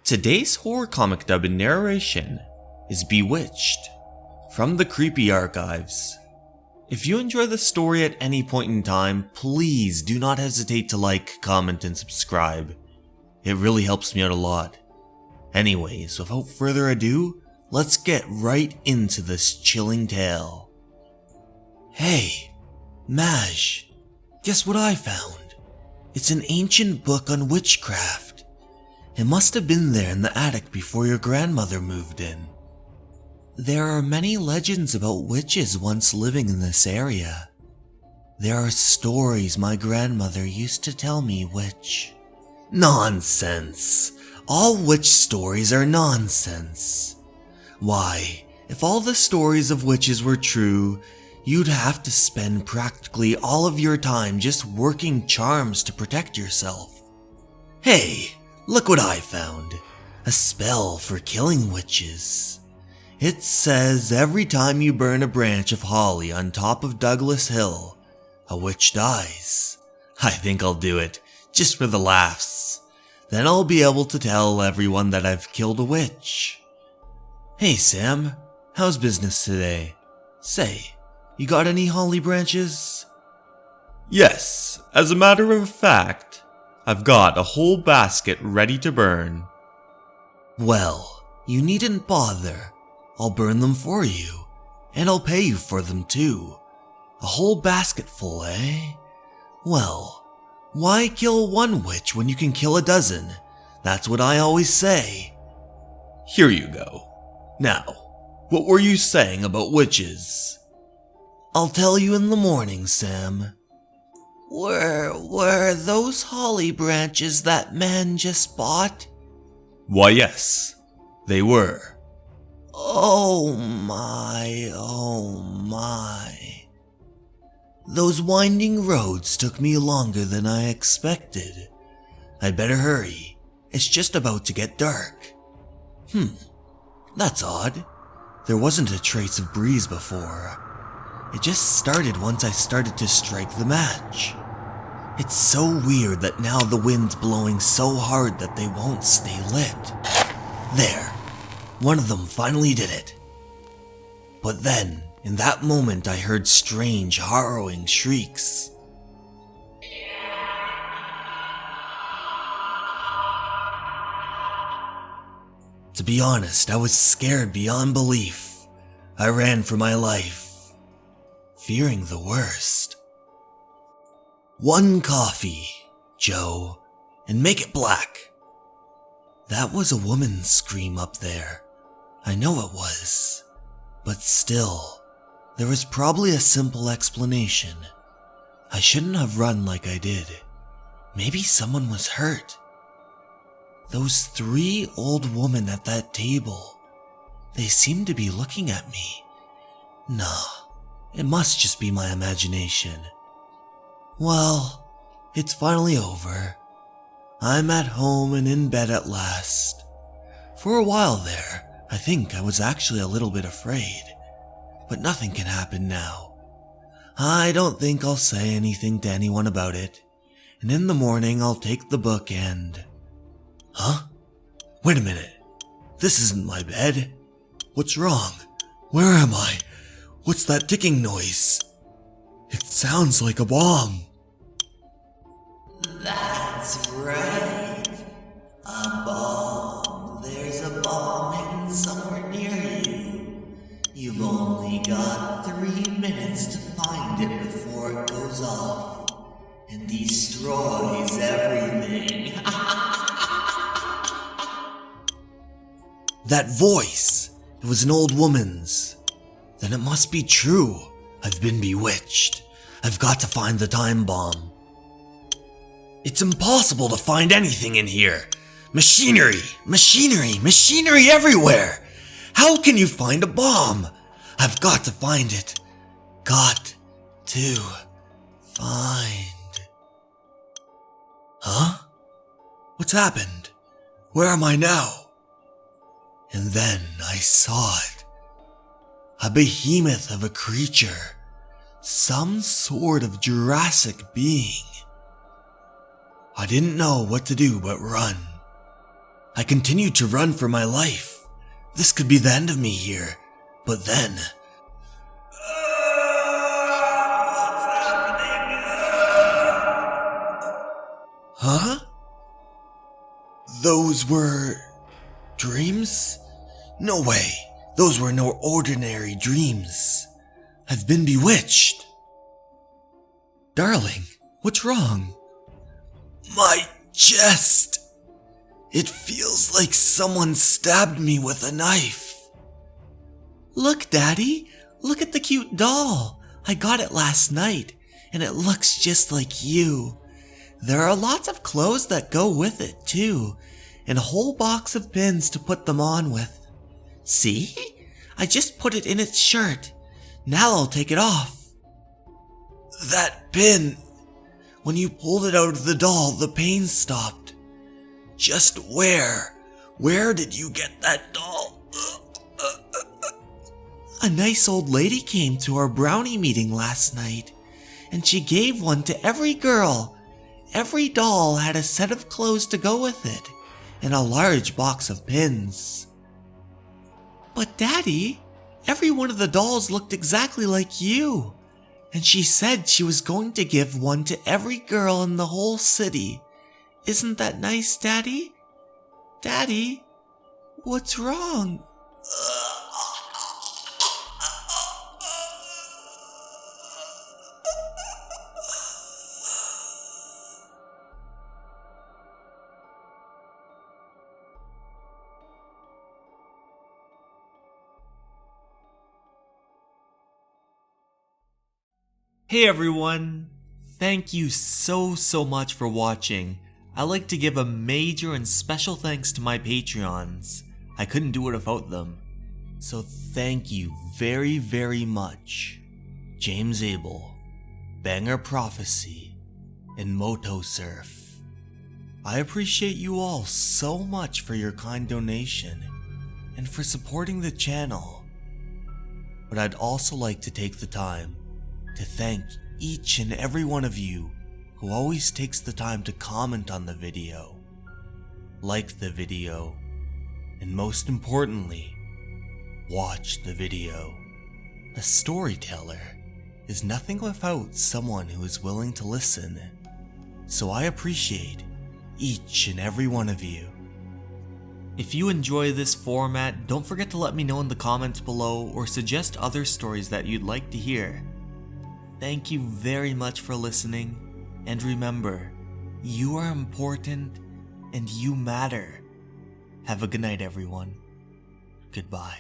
Today's horror comic dub in narration is Bewitched, from the Creepy Archives. If you enjoy the story at any point in time, please do not hesitate to like, comment, and subscribe. It really helps me out a lot. Anyways, without further ado, let's get right into this chilling tale. Hey, Maj, guess what I found? It's an ancient book on witchcraft. It must have been there in the attic before your grandmother moved in. There are many legends about witches once living in this area. There are stories my grandmother used to tell me which... Nonsense! All witch stories are nonsense. Why, if all the stories of witches were true, you'd have to spend practically all of your time just working charms to protect yourself. Hey, look what I found. A spell for killing witches. It says every time you burn a branch of holly on top of Douglas Hill, a witch dies. I think I'll do it, just for the laughs. Then I'll be able to tell everyone that I've killed a witch. Hey Sam, how's business today? Say, you got any holly branches? Yes, as a matter of fact, I've got a whole basket ready to burn. Well, you needn't bother. I'll burn them for you, and I'll pay you for them too. A whole basket full, eh? Well, why kill one witch when you can kill a dozen? That's what I always say. Here you go. Now, what were you saying about witches? I'll tell you in the morning, Sam. Were those holly branches that man just bought? Why, yes, they were. Oh my. Those winding roads took me longer than I expected. I'd better hurry. It's just about to get dark. That's odd. There wasn't a trace of breeze before. It just started once I started to strike the match. It's so weird that now the wind's blowing so hard that they won't stay lit. There. One of them finally did it. But then, in that moment, I heard strange, harrowing shrieks. To be honest, I was scared beyond belief. I ran for my life, fearing the worst. One coffee, Joe, and make it black. That was a woman's scream up there. I know it was. But still, there was probably a simple explanation. I shouldn't have run like I did. Maybe someone was hurt. Those 3 old women at that table, they seemed to be looking at me. Nah, it must just be my imagination. Well, it's finally over. I'm at home and in bed at last. For a while there, I think I was actually a little bit afraid. But nothing can happen now. I don't think I'll say anything to anyone about it. And in the morning I'll take the book and... Huh? Wait a minute. This isn't my bed. What's wrong? Where am I? What's that ticking noise? It sounds like a bomb. That's right. A bomb. There's a bomb hidden somewhere near you. You've only got 3 minutes to find it before it goes off and destroys everything. That voice! It was an old woman's. Then it must be true. I've been bewitched. I've got to find the time bomb. It's impossible to find anything in here. Machinery everywhere. How can you find a bomb? I've got to find it. Got to find. Huh? What's happened? Where am I now? And then I saw it. A behemoth of a creature. Some sort of Jurassic being. I didn't know what to do but run. I continued to run for my life. This could be the end of me here, but then... Huh? Those were... dreams? No way. Those were no ordinary dreams. I've been bewitched. Darling, what's wrong? My chest. It feels like someone stabbed me with a knife. Look, Daddy. Look at the cute doll. I got it last night, and it looks just like you. There are lots of clothes that go with it, too, and a whole box of pins to put them on with. See? I just put it in its shirt. Now I'll take it off. That pin. When you pulled it out of the doll, the pain stopped. Just where? Where did you get that doll? A nice old lady came to our brownie meeting last night, and she gave one to every girl. Every doll had a set of clothes to go with it, and a large box of pins. But Daddy, every one of the dolls looked exactly like you, and she said she was going to give one to every girl in the whole city. Isn't that nice, Daddy? Daddy, what's wrong? Hey everyone! Thank you so much for watching. I'd like to give a major and special thanks to my Patreons. I couldn't do it without them. So thank you very much. James Abel, Banger Prophecy, and Moto Surf. I appreciate you all so much for your kind donation and for supporting the channel. But I'd also like to take the time to thank each and every one of you who always takes the time to comment on the video, like the video, and most importantly, watch the video. A storyteller is nothing without someone who is willing to listen, so I appreciate each and every one of you. If you enjoy this format, don't forget to let me know in the comments below or suggest other stories that you'd like to hear. Thank you very much for listening, and remember, you are important and you matter. Have a good night, everyone. Goodbye.